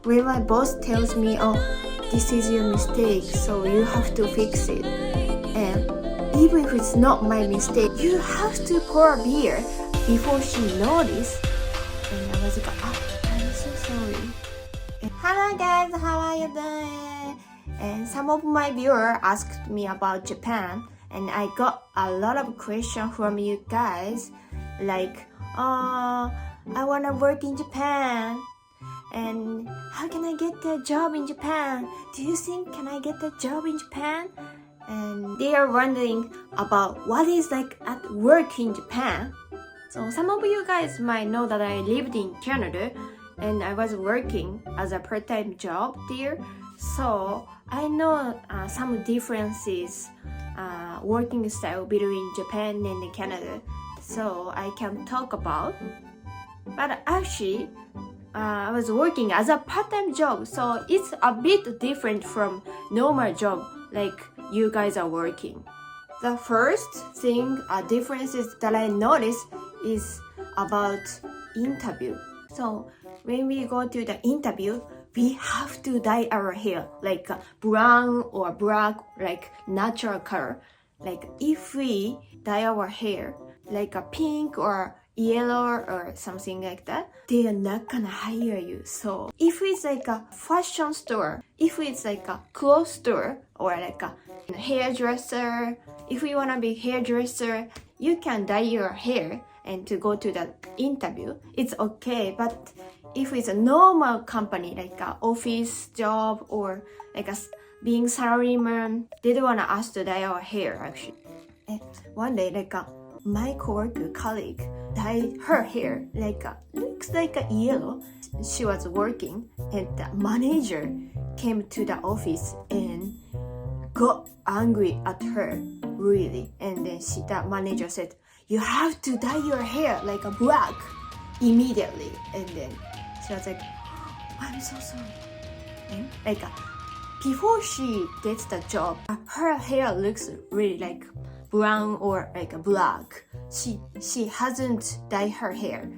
when my boss tells me, oh, this is your mistake, so you have to fix it. And even if it's not my mistake, you have to pour beer before she noticed. And I was like, I'm so sorry. And, hello guys, how are you doing? And some of my viewers asked me about Japan, and I got a lot of questions from you guys, like, I wanna work in Japan, and how can I get a job in Japan? Do you think can I get a job in Japan? And they are wondering about what is like at work in Japan. So some of you guys might know that I lived in Canada and I was working as a part-time job there. So I know some differences working style between Japan and Canada. So I can talk about. But actually, I was working as a part-time job, so it's a bit different from normal job like you guys are working. The first thing differences that I noticed is about interview. So when we go to the interview, we have to dye our hair like brown or black, like natural color. Like if we dye our hair like a pink or yellow or something like that, they are not gonna hire you. So if it's like a fashion store, if it's like a clothes store or like a hairdresser, if you wanna be hairdresser, you can dye your hair and to go to the interview, it's okay. But if it's a normal company like a office job or like a being salaryman, they don't wanna ask to dye our hair actually. And one day like my coworker colleague dyed her hair like looks like a yellow. She was working and the manager came to the office and got angry at her really. And then the manager said, you have to dye your hair like a black immediately. And then she was like, I'm so sorry. And like before she gets the job, her hair looks really like brown or like a black. She hasn't dyed her hair,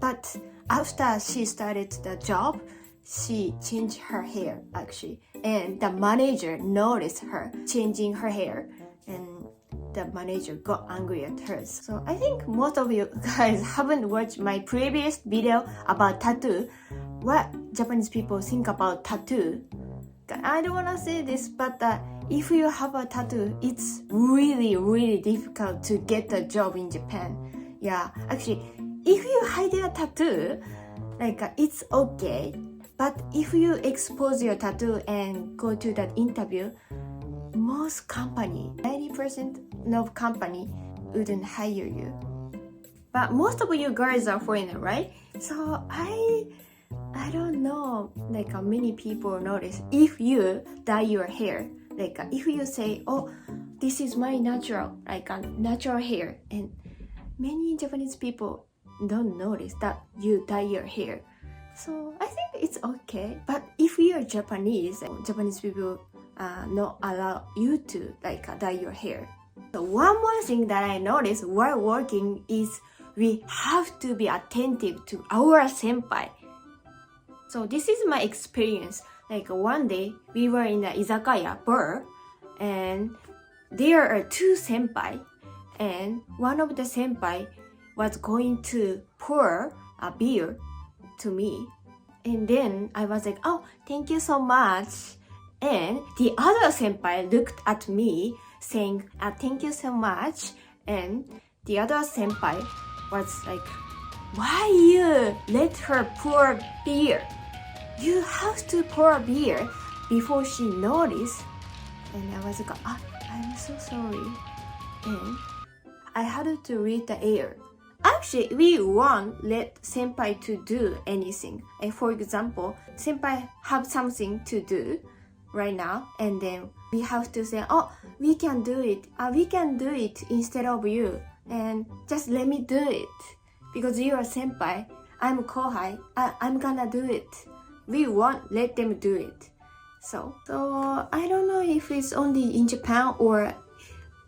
but after she started the job, she changed her hair actually, and the manager noticed her changing her hair, and the manager got angry at her. So I think most of you guys haven't watched my previous video about tattoo. What Japanese people think about tattoo. I don't want to say this, but if you have a tattoo, it's really difficult to get a job in Japan. Yeah, actually, if you hide your tattoo, like it's okay. But if you expose your tattoo and go to that interview, most company, 90% of company wouldn't hire you. But most of you girls are foreigner, right? So I don't know, like many people notice if you dye your hair, like if you say, oh, this is my natural, like a natural hair, and many Japanese people don't notice that you dye your hair. So I think it's okay. But if you're Japanese people not allow you to like dye your hair. So one more thing that I noticed while working is we have to be attentive to our senpai. So this is my experience. Like one day we were in the izakaya bar and there are two senpai, and one of the senpai was going to pour a beer to me, and then I was like, oh, thank you so much. And the other senpai looked at me saying, thank you so much. And the other senpai was like, why you let her pour beer? You have to pour beer before she noticed. And I was like, I'm so sorry. And I had to read the air. Actually, we won't let senpai to do anything. For example, senpai have something to do right now, and then we have to say, oh, we can do it. We can do it instead of you. And just let me do it. Because you are senpai, I'm kohai, I'm gonna do it. We won't let them do it. So I don't know if it's only in Japan or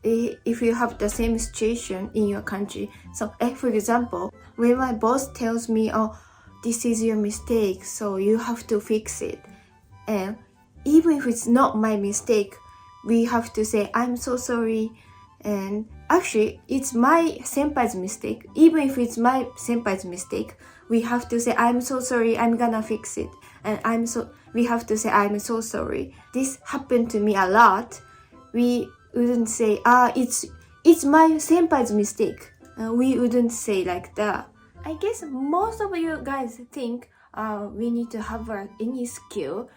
if you have the same situation in your country. So for example, when my boss tells me, oh, this is your mistake, so you have to fix it. And even if it's not my mistake, we have to say, I'm so sorry. And actually, it's my senpai's mistake. Even if it's my senpai's mistake, we have to say, I'm so sorry, I'm gonna fix it. And we have to say, I'm so sorry. This happened to me a lot. We wouldn't say, it's my senpai's mistake. We wouldn't say like that. I guess most of you guys think we need to have any skill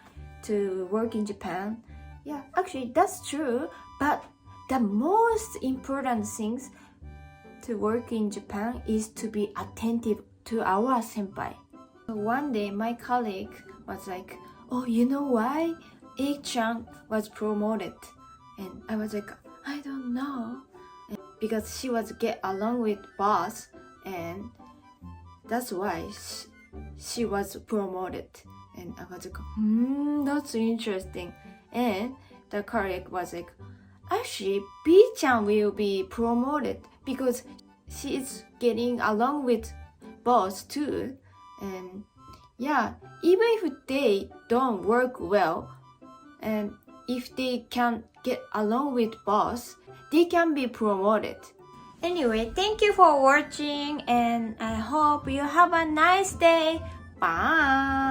to work in Japan. Yeah, actually that's true, but the most important things to work in Japan is to be attentive to our senpai. So one day my colleague was like, oh, you know why A-chan was promoted? And I was like, I don't know. And because she was get along with boss, and that's why she was promoted. And I was like, that's interesting. And the colleague was like, actually, B-chan will be promoted because she is getting along with boss too. And yeah, even if they don't work well, and if they can get along with boss, they can be promoted. Anyway, thank you for watching, and I hope you have a nice day. Bye!